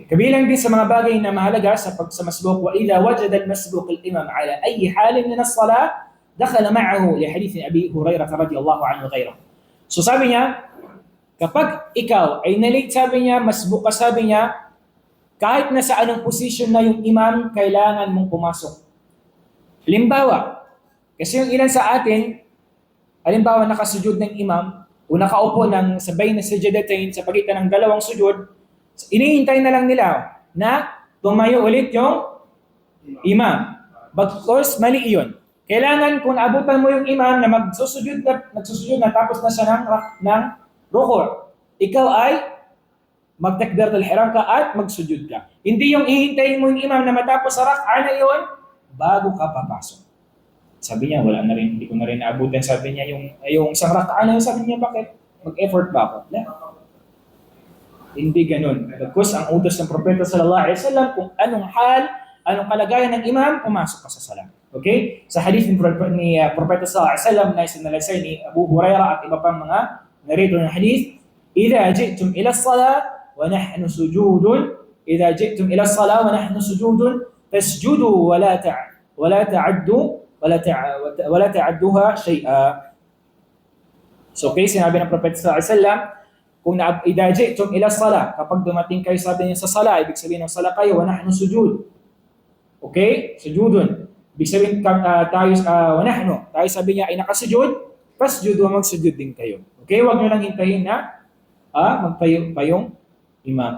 Kabilang din sa mga bagay na mahalaga sa masbuk, wa idha wajada al-masbuk al-imam ala ay halin min as-salah dakhala ma'ahu li hadith Abi Hurairah radhiyallahu anhu ghayruhu. So sabi niya, kapag ikaw ay nalate, sabi niya, masbuk ka, sabi niya, kahit na sa anong position na yung imam, kailangan mong pumasok. Halimbawa, kasi yung ilan sa atin, halimbawa nakasujud ng imam o nakaupo ng sabay na sajadatain sa pagitan ng dalawang sujud, inihintay na lang nila na tumayo ulit yung imam. But of course, mali iyon. Kailangan kung naabutan mo yung imam na nagsusujud na tapos na siya ng ruku', ikaw ay magtakbiratul ihram ka at magsujud ka. Hindi yung ihintayin mo yung imam na matapos sa rak'a na iyon bago ka papasok. Sabi niya, wala na rin, hindi ko na rin naabutan. Sabi niya, yung isang rak'a na yun, sabi niya, bakit? Mag-effort ba ako? Hindi ganun. Because ang utos ng Propeta sallallahu alaihi wasallam kung anong hal, anong kalagayan ng imam, pumasok ka sa salat. Okay? Sa hadith ni Propeta sallallahu alaihi wasallam na isinalaysay ni Abu Hurairah at iba pang mga narrator ng hadith, "Idza ji'tum ila as-salah wa nahnu sujudun, idza ji'tum ila as-salah wa nahnu sujudun, fasjudu wa la ta'adduha shay'a." So, okay, sinabi ng Propeta sallallahu alaihi wasallam, kung idza ji'tum ila as-salah, kapag dumating kayo, sabi niya, sa salah, ibig sabihin ng salah kayo, wa nahnu sujud. Okay? Sujudun. Ibig sabihin tayo, wa nahnu, tayo sabi niya ay nakasujud, fasjudu, magsujud din kayo. Okay? Huwag nyo lang hintayin na magtayo pa yung imam.